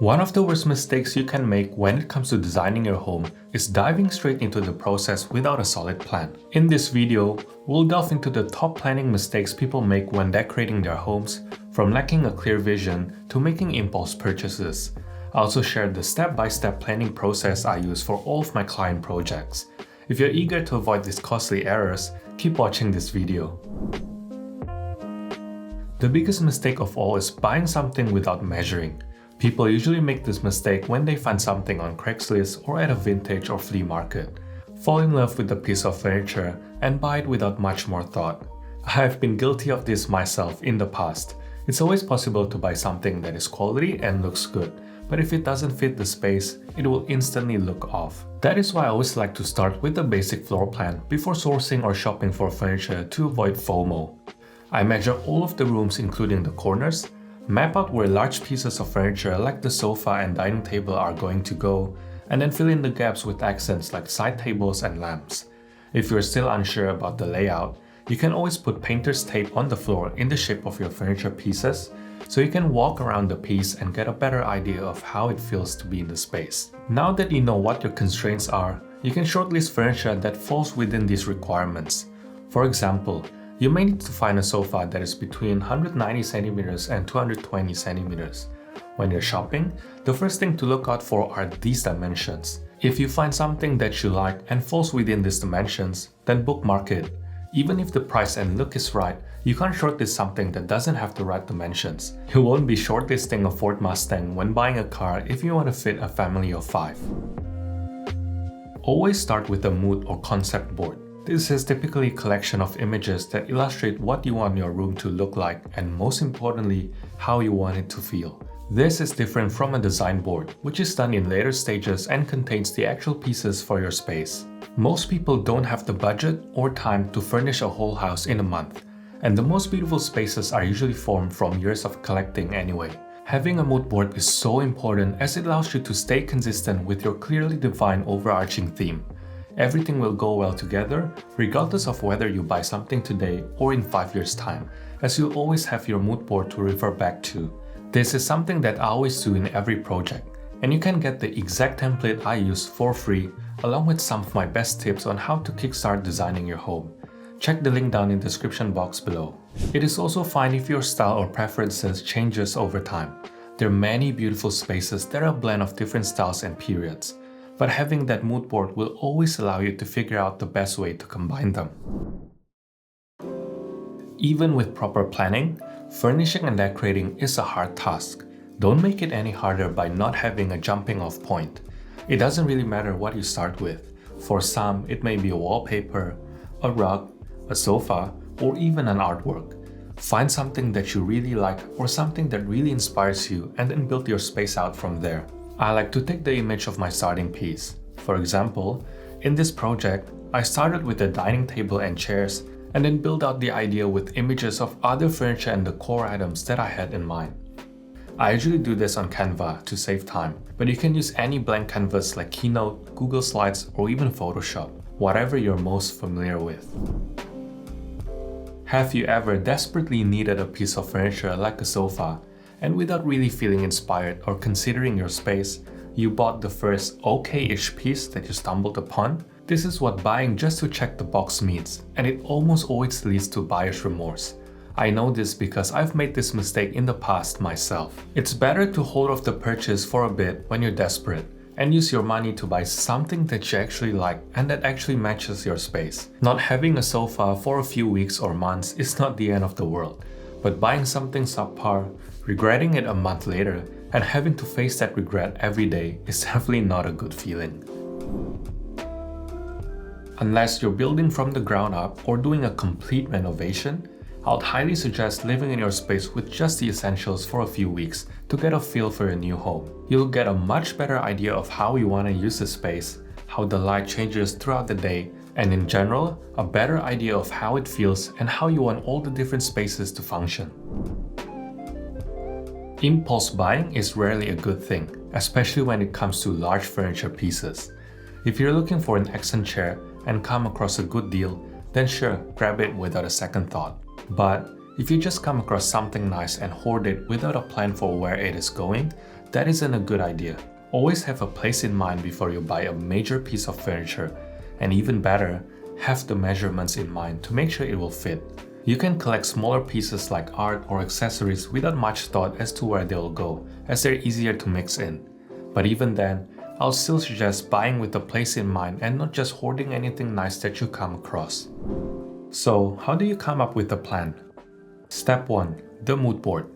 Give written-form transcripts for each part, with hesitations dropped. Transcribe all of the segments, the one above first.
One of the worst mistakes you can make when it comes to designing your home is diving straight into the process without a solid plan. In this video, we'll delve into the top planning mistakes people make when decorating their homes, from lacking a clear vision to making impulse purchases. I also share the step-by-step planning process I use for all of my client projects. If you're eager to avoid these costly errors, keep watching this video. The biggest mistake of all is buying something without measuring. People usually make this mistake when they find something on Craigslist or at a vintage or flea market, fall in love with a piece of furniture, and buy it without much more thought. I have been guilty of this myself in the past. It's always possible to buy something that is quality and looks good, but if it doesn't fit the space, it will instantly look off. That is why I always like to start with a basic floor plan before sourcing or shopping for furniture to avoid FOMO. I measure all of the rooms including the corners, map out where large pieces of furniture like the sofa and dining table are going to go, and then fill in the gaps with accents like side tables and lamps. If you're still unsure about the layout, you can always put painter's tape on the floor in the shape of your furniture pieces, so you can walk around the piece and get a better idea of how it feels to be in the space. Now that you know what your constraints are, you can shortlist furniture that falls within these requirements. For example, you may need to find a sofa that is between 190 cm and 220 cm. When you're shopping, the first thing to look out for are these dimensions. If you find something that you like and falls within these dimensions, then bookmark it. Even if the price and look is right, you can't shortlist something that doesn't have the right dimensions. You won't be shortlisting a Ford Mustang when buying a car if you want to fit a family of 5. Always start with a mood or concept board. This is typically a collection of images that illustrate what you want your room to look like and, most importantly, how you want it to feel. This is different from a design board, which is done in later stages and contains the actual pieces for your space. Most people don't have the budget or time to furnish a whole house in a month, and the most beautiful spaces are usually formed from years of collecting anyway. Having a mood board is so important as it allows you to stay consistent with your clearly defined overarching theme. Everything will go well together, regardless of whether you buy something today or in 5 years' time, as you'll always have your mood board to refer back to. This is something that I always do in every project, and you can get the exact template I use for free, along with some of my best tips on how to kickstart designing your home. Check the link down in the description box below. It is also fine if your style or preferences changes over time. There are many beautiful spaces that are a blend of different styles and periods, but having that mood board will always allow you to figure out the best way to combine them. Even with proper planning, furnishing and decorating is a hard task. Don't make it any harder by not having a jumping off point. It doesn't really matter what you start with. For some, it may be a wallpaper, a rug, a sofa, or even an artwork. Find something that you really like or something that really inspires you and then build your space out from there. I like to take the image of my starting piece. For example, in this project, I started with the dining table and chairs and then built out the idea with images of other furniture and the core items that I had in mind. I usually do this on Canva to save time, but you can use any blank canvas like Keynote, Google Slides, or even Photoshop, whatever you're most familiar with. Have you ever desperately needed a piece of furniture like a sofa, and without really feeling inspired or considering your space, you bought the first okay-ish piece that you stumbled upon? This is what buying just to check the box means, and it almost always leads to buyer's remorse. I know this because I've made this mistake in the past myself. It's better to hold off the purchase for a bit when you're desperate, and use your money to buy something that you actually like and that actually matches your space. Not having a sofa for a few weeks or months is not the end of the world, but buying something subpar, regretting it a month later, and having to face that regret every day is definitely not a good feeling. Unless you're building from the ground up or doing a complete renovation, I would highly suggest living in your space with just the essentials for a few weeks to get a feel for your new home. You'll get a much better idea of how you want to use the space, how the light changes throughout the day, and in general, a better idea of how it feels and how you want all the different spaces to function. Impulse buying is rarely a good thing, especially when it comes to large furniture pieces. If you're looking for an accent chair and come across a good deal, then sure, grab it without a second thought. But if you just come across something nice and hoard it without a plan for where it is going, that isn't a good idea. Always have a place in mind before you buy a major piece of furniture, and even better, have the measurements in mind to make sure it will fit. You can collect smaller pieces like art or accessories without much thought as to where they'll go, as they're easier to mix in. But even then, I'll still suggest buying with a place in mind and not just hoarding anything nice that you come across. So, how do you come up with a plan? Step 1. The mood board.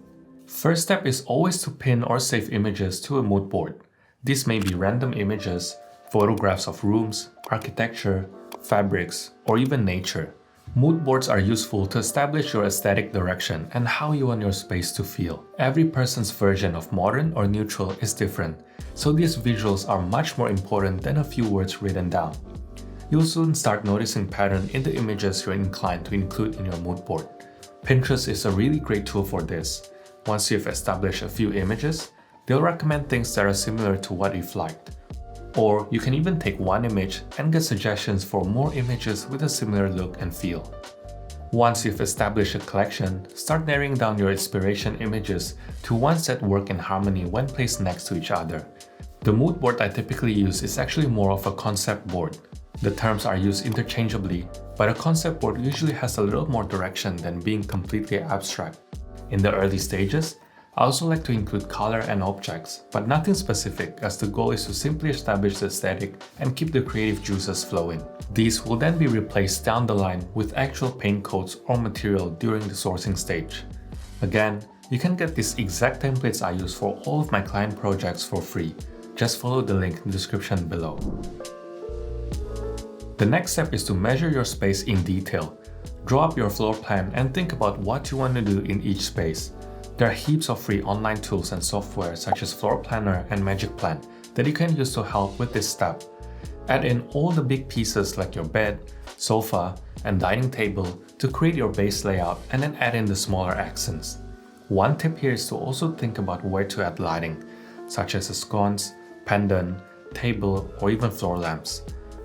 First step is always to pin or save images to a mood board. These may be random images, photographs of rooms, architecture, fabrics, or even nature. Mood boards are useful to establish your aesthetic direction and how you want your space to feel. Every person's version of modern or neutral is different, so these visuals are much more important than a few words written down. You'll soon start noticing patterns in the images you're inclined to include in your mood board. Pinterest is a really great tool for this. Once you've established a few images, they'll recommend things that are similar to what you've liked. Or you can even take one image and get suggestions for more images with a similar look and feel. Once you've established a collection, start narrowing down your inspiration images to ones that work in harmony when placed next to each other. The mood board I typically use is actually more of a concept board. The terms are used interchangeably, but a concept board usually has a little more direction than being completely abstract. In the early stages, I also like to include color and objects, but nothing specific, as the goal is to simply establish the aesthetic and keep the creative juices flowing. These will then be replaced down the line with actual paint coats or material during the sourcing stage. Again, you can get these exact templates I use for all of my client projects for free. Just follow the link in the description below. The next step is to measure your space in detail. Draw up your floor plan and think about what you want to do in each space. There are heaps of free online tools and software such as Floor Planner and Magic Plan that you can use to help with this step. Add in all the big pieces like your bed, sofa, and dining table to create your base layout, and then add in the smaller accents. One tip here is to also think about where to add lighting, such as a sconce, pendant, table, or even floor lamps.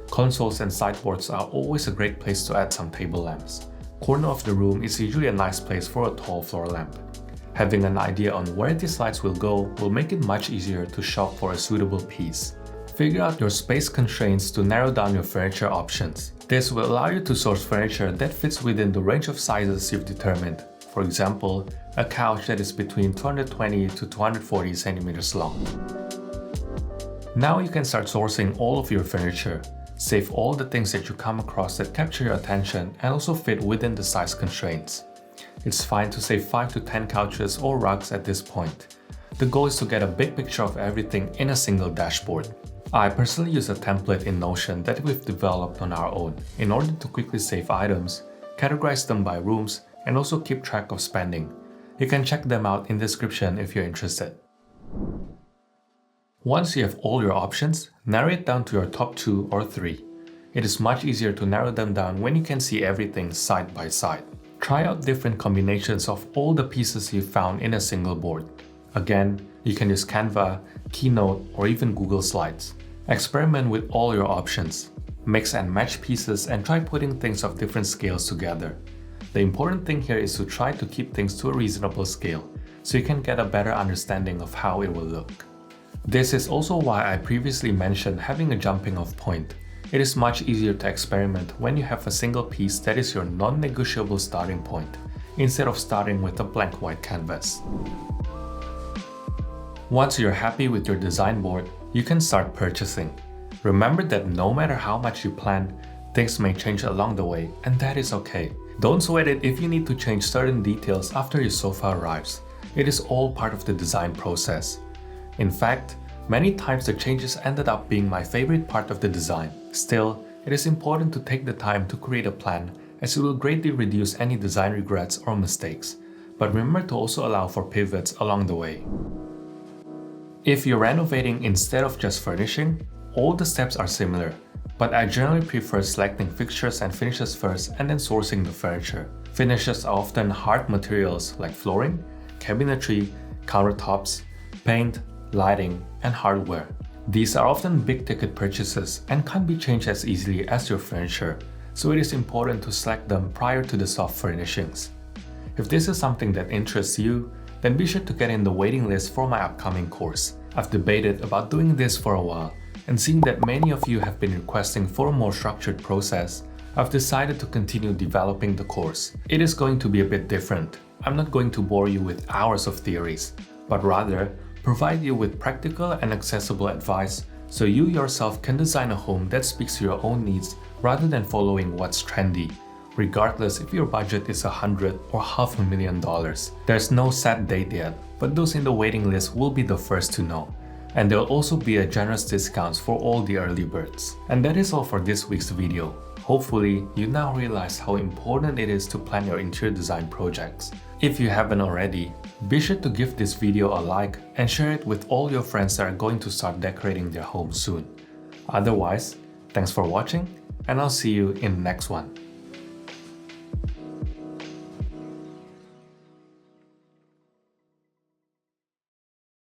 Consoles and sideboards are always a great place to add some table lamps. Corner of the room is usually a nice place for a tall floor lamp. Having an idea on where these lights will go will make it much easier to shop for a suitable piece. Figure out your space constraints to narrow down your furniture options. This will allow you to source furniture that fits within the range of sizes you've determined. For example, a couch that is between 220 to 240 centimeters long. Now you can start sourcing all of your furniture. Save all the things that you come across that capture your attention and also fit within the size constraints. It's fine to save 5 to 10 couches or rugs at this point. The goal is to get a big picture of everything in a single dashboard. I personally use a template in Notion that we've developed on our own in order to quickly save items, categorize them by rooms, and also keep track of spending. You can check them out in the description if you're interested. Once you have all your options, narrow it down to your top 2 or 3. It is much easier to narrow them down when you can see everything side by side. Try out different combinations of all the pieces you found in a single board. Again, you can use Canva, Keynote, or even Google Slides. Experiment with all your options. Mix and match pieces and try putting things of different scales together. The important thing here is to try to keep things to a reasonable scale, so you can get a better understanding of how it will look. This is also why I previously mentioned having a jumping off point. It is much easier to experiment when you have a single piece that is your non-negotiable starting point, instead of starting with a blank white canvas. Once you're happy with your design board, you can start purchasing. Remember that no matter how much you plan, things may change along the way, and that is okay. Don't sweat it if you need to change certain details after your sofa arrives. It is all part of the design process. In fact, many times the changes ended up being my favorite part of the design. Still, it is important to take the time to create a plan, as it will greatly reduce any design regrets or mistakes. But remember to also allow for pivots along the way. If you're renovating instead of just furnishing, all the steps are similar, but I generally prefer selecting fixtures and finishes first and then sourcing the furniture. Finishes are often hard materials like flooring, cabinetry, countertops, paint, lighting, and hardware. These are often big-ticket purchases and can't be changed as easily as your furniture, so it is important to select them prior to the soft furnishings. If this is something that interests you, then be sure to get in the waiting list for my upcoming course. I've debated about doing this for a while, and seeing that many of you have been requesting for a more structured process, I've decided to continue developing the course. It is going to be a bit different. I'm not going to bore you with hours of theories, but rather provide you with practical and accessible advice so you yourself can design a home that speaks to your own needs rather than following what's trendy, regardless if your budget is $100,000 or $500,000. There's no set date yet, but those in the waiting list will be the first to know. And there'll also be a generous discounts for all the early birds. And that is all for this week's video. Hopefully, you now realize how important it is to plan your interior design projects. If you haven't already, be sure to give this video a like and share it with all your friends that are going to start decorating their homes soon. Otherwise, thanks for watching, and I'll see you in the next one.